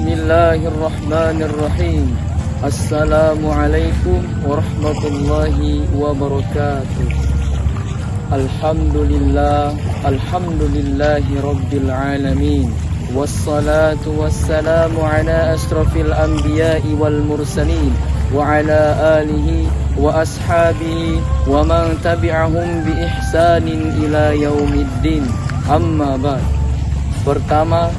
Bismillahirrahmanirrahim. Assalamualaikum warahmatullahi wabarakatuh. Alhamdulillahi rabbil alamin. Wassalatu wassalamu ala asrafil anbiya'i wal mursalin wa ala alihi wa ashabihi wa man tabi'ahum bi ihsanin ila yaumiddin. Amma ba'd. Pertama,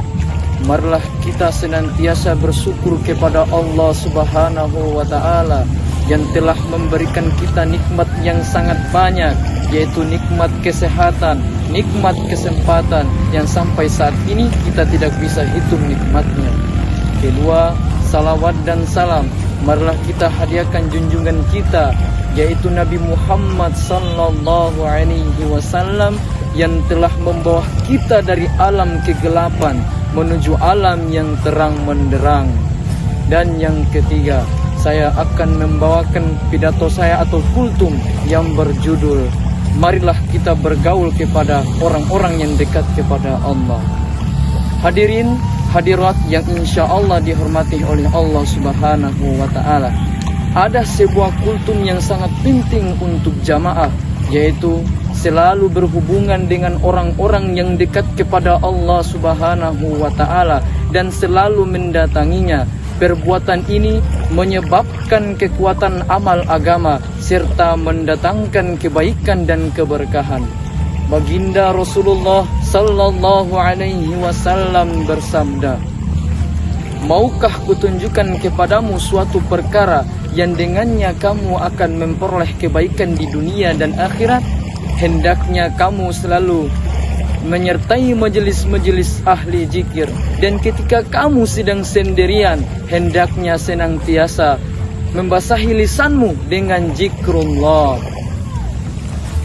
marilah kita senantiasa bersyukur kepada Allah Subhanahu wa Ta'ala yang telah memberikan kita nikmat yang sangat banyak, yaitu nikmat kesehatan, nikmat kesempatan yang sampai saat ini kita tidak bisa hitung nikmatnya. Kedua, salawat dan salam marilah kita hadiahkan junjungan kita, yaitu Nabi Muhammad sallallahu alaihi wasallam yang telah membawa kita dari alam kegelapan menuju alam yang terang menderang. Dan yang ketiga, saya akan membawakan pidato saya atau kultum yang berjudul marilah kita bergaul kepada orang-orang yang dekat kepada Allah. Hadirin hadirat yang insya Allah dihormati oleh Allah Subhanahu wa Ta'ala, ada sebuah kultum yang sangat penting untuk jamaah, yaitu selalu berhubungan dengan orang-orang yang dekat kepada Allah Subhanahu wa Ta'ala dan selalu mendatanginya. Perbuatan ini menyebabkan kekuatan amal agama serta mendatangkan kebaikan dan keberkahan. Baginda Rasulullah sallallahu alaihi wasallam bersabda, "Maukah kutunjukkan kepadamu suatu perkara yang dengannya kamu akan memperoleh kebaikan di dunia dan akhirat? Hendaknya kamu selalu menyertai majelis-majelis ahli zikir, dan ketika kamu sedang sendirian, hendaknya senantiasa membasahi lisanmu dengan zikrullah."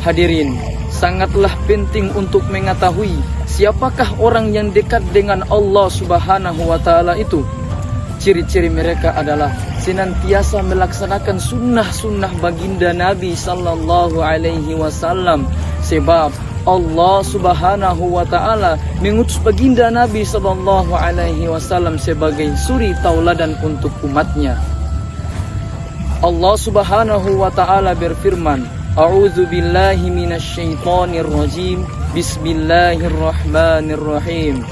Hadirin, sangatlah penting untuk mengetahui siapakah orang yang dekat dengan Allah Subhanahu wa Ta'ala itu. Ciri-ciri mereka adalah senantiasa melaksanakan sunnah-sunnah baginda Nabi sallallahu alaihi wasallam, sebab Allah Subhanahu wa Ta'ala mengutus baginda Nabi sallallahu alaihi wasallam sebagai suri tauladan untuk umatnya. Allah Subhanahu wa Ta'ala berfirman, "A'udzu billahi minasyaitonir rajim. Bismillahirrahmanirrahim.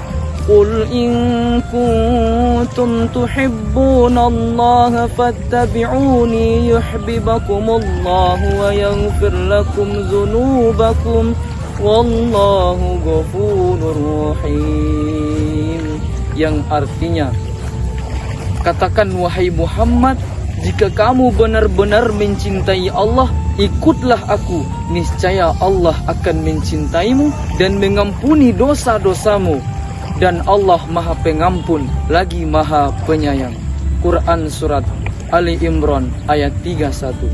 Qul in kuntum tuhibbunallaha fattabi'uni yuhibbukumullahu wa yaghfir lakum dzunubakum wallahu ghafurur rahim." Yang artinya, katakan wahai Muhammad, jika kamu benar-benar mencintai Allah, ikutlah aku, niscaya Allah akan mencintaimu dan mengampuni dosa-dosamu. Dan Allah Maha Pengampun lagi Maha Penyayang. Quran Surat Ali Imran ayat 31.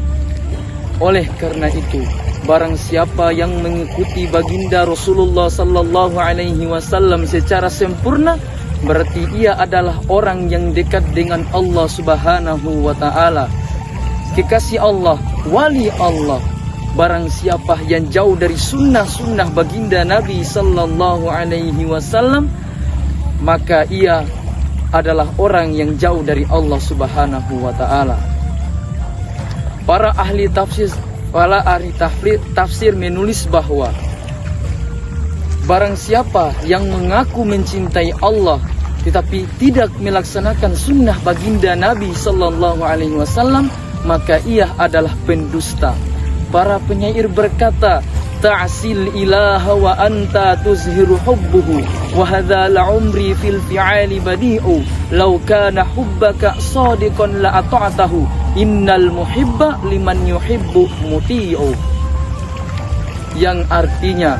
Oleh karena itu, barang siapa yang mengikuti baginda Rasulullah sallallahu alaihi wasallam secara sempurna, berarti ia adalah orang yang dekat dengan Allah Subhanahu wa Ta'ala, kekasih Allah, wali Allah. Barang siapa yang jauh dari sunnah-sunnah baginda Nabi sallallahu alaihi wasallam, maka ia adalah orang yang jauh dari Allah Subhanahu wa Ta'ala. Para ahli tafsir menulis bahwa barang siapa yang mengaku mencintai Allah tetapi tidak melaksanakan sunnah baginda Nabi sallallahu alaihi wasallam, maka ia adalah pendusta. Para penyair berkata, "Ta'sil ilaha wa anta tuzhiru hubbuhu wa hadza la'umri fil fi'ali badi'u law kana hubbaka sadiqan la ata'tahu innal muhibba liman yuhibbu muti'u." Yang artinya,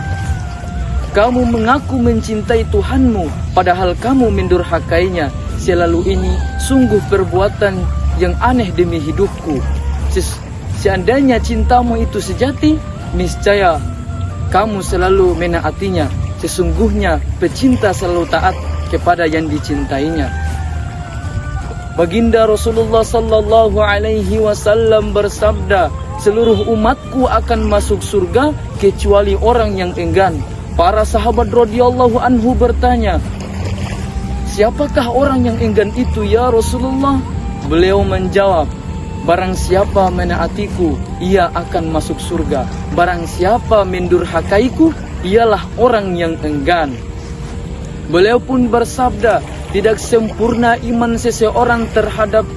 kamu mengaku mencintai Tuhanmu padahal kamu mendurhakainya. Selalu ini sungguh perbuatan yang aneh demi hidupku. Seandainya cintamu itu sejati, niscaya kamu selalu menaatinya. Sesungguhnya pecinta selalu taat kepada yang dicintainya. Baginda Rasulullah sallallahu alaihi wasallam bersabda, "Seluruh umatku akan masuk surga kecuali orang yang enggan." Para sahabat radhiyallahu anhu bertanya, siapakah orang yang enggan itu ya Rasulullah? Beliau menjawab, barang siapa menaatiku, ia akan masuk surga. Barang siapa mendurhakaiku, ialah orang yang enggan. Beliau pun bersabda, tidak sempurna iman seseorang terhadap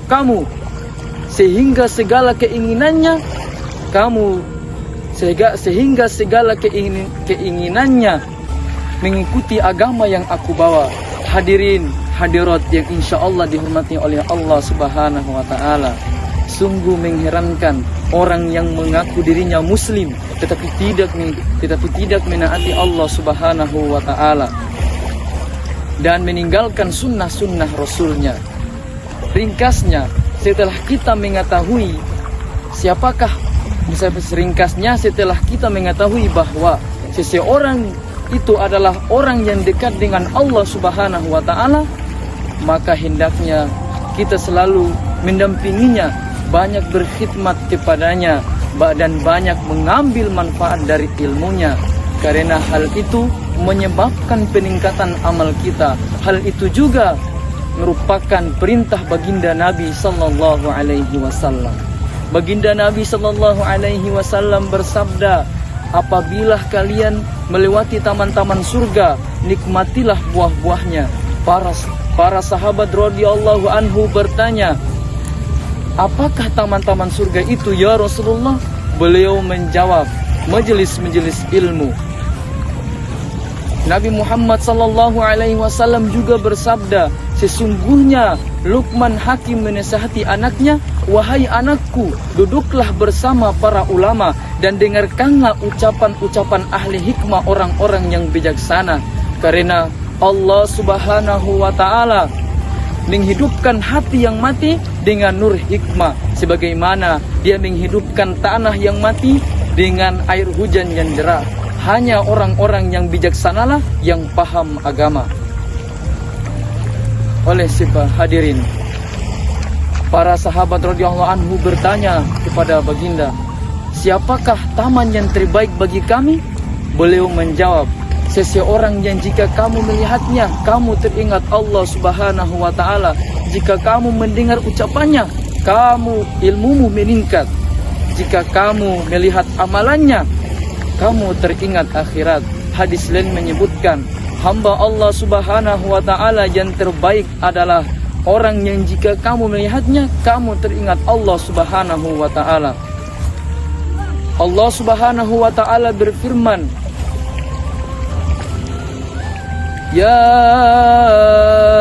kamu, sehingga segala keinginannya mengikuti agama yang aku bawa. Hadirin hadirat yang insya Allah dihormati oleh Allah Subhanahu wa Ta'ala, sungguh mengherankan orang yang mengaku dirinya Muslim tetapi tidak menaati Allah Subhanahu wa Ta'ala dan meninggalkan sunnah-sunnah Rasulnya. Ringkasnya, setelah kita mengetahui setelah kita mengetahui bahwa seseorang itu adalah orang yang dekat dengan Allah Subhanahu wa Ta'ala, maka hendaknya kita selalu mendampinginya, banyak berkhidmat kepadanya, dan banyak mengambil manfaat dari ilmunya. Karena hal itu menyebabkan peningkatan amal kita. Hal itu juga merupakan perintah baginda Nabi sallallahu alaihi wasallam. Baginda Nabi sallallahu alaihi wasallam bersabda, apabila kalian melewati taman-taman surga, nikmatilah buah-buahnya. Para sahabat radhiyallahu anhu bertanya, apakah taman-taman surga itu ya Rasulullah? Beliau menjawab, majelis-majelis ilmu. Nabi Muhammad sallallahu alaihi wasallam juga bersabda, sesungguhnya Luqman Hakim menasihati anaknya, wahai anakku, duduklah bersama para ulama dan dengarkanlah ucapan-ucapan ahli hikmah, orang-orang yang bijaksana. Karena Allah Subhanahu wa Ta'ala menghidupkan hati yang mati dengan nur hikmah, sebagaimana Dia menghidupkan tanah yang mati dengan air hujan yang deras. Hanya orang-orang yang bijaksanalah yang paham agama. Oleh sebab hadirin, para sahabat radhiyallahu anhu bertanya kepada baginda, siapakah taman yang terbaik bagi kami? Beliau menjawab, seseorang yang jika kamu melihatnya, kamu teringat Allah Subhanahu wa Ta'ala. Jika kamu mendengar ucapannya, ilmumu meningkat. Jika kamu melihat amalannya, kamu teringat akhirat. Hadis lain menyebutkan, hamba Allah Subhanahu wa Ta'ala yang terbaik adalah orang yang jika kamu melihatnya, kamu teringat Allah Subhanahu wa Ta'ala. Allah Subhanahu wa Ta'ala berfirman, ya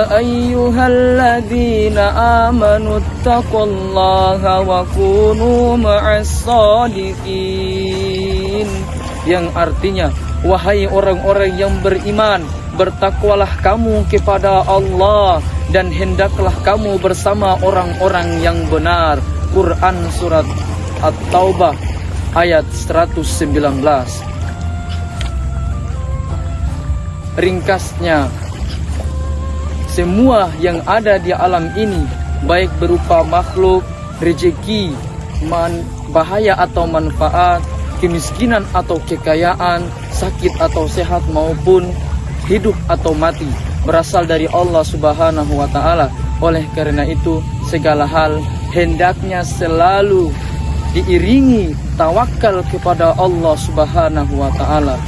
ayyuhalladzina amanu taqullaha wa kunu ma'as shadiqin, yang artinya, wahai orang-orang yang beriman, bertakwalah kamu kepada Allah dan hendaklah kamu bersama orang-orang yang benar. Quran surat At-Taubah ayat 119. Ringkasnya, semua yang ada di alam ini, baik berupa makhluk, rezeki, bahaya atau manfaat, kemiskinan atau kekayaan, sakit atau sehat maupun hidup atau mati, berasal dari Allah Subhanahu wa Ta'ala. Oleh karena itu, segala hal hendaknya selalu diiringi tawakal kepada Allah Subhanahu wa Ta'ala.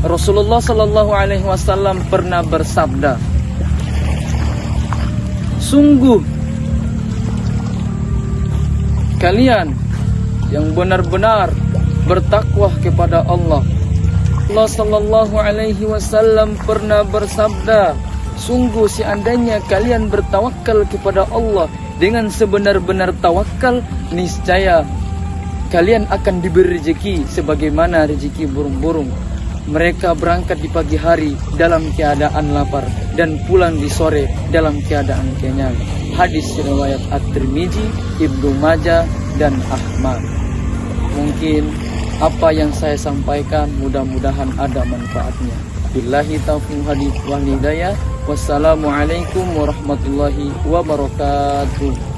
Rasulullah sallallahu alaihi wasallam pernah bersabda, sungguh kalian yang benar-benar bertakwa kepada Allah. Allah sallallahu alaihi wasallam pernah bersabda, sungguh seandainya kalian bertawakal kepada Allah dengan sebenar-benar tawakal, niscaya kalian akan diberi rezeki sebagaimana rezeki burung-burung. Mereka berangkat di pagi hari dalam keadaan lapar dan pulang di sore dalam keadaan kenyang. Hadis riwayat At-Tirmizi, Ibnu Majah dan Ahmad. Mungkin apa yang saya sampaikan mudah-mudahan ada manfaatnya. Billahi taufiq wal hidayah. Wassalamualaikum warahmatullahi wabarakatuh.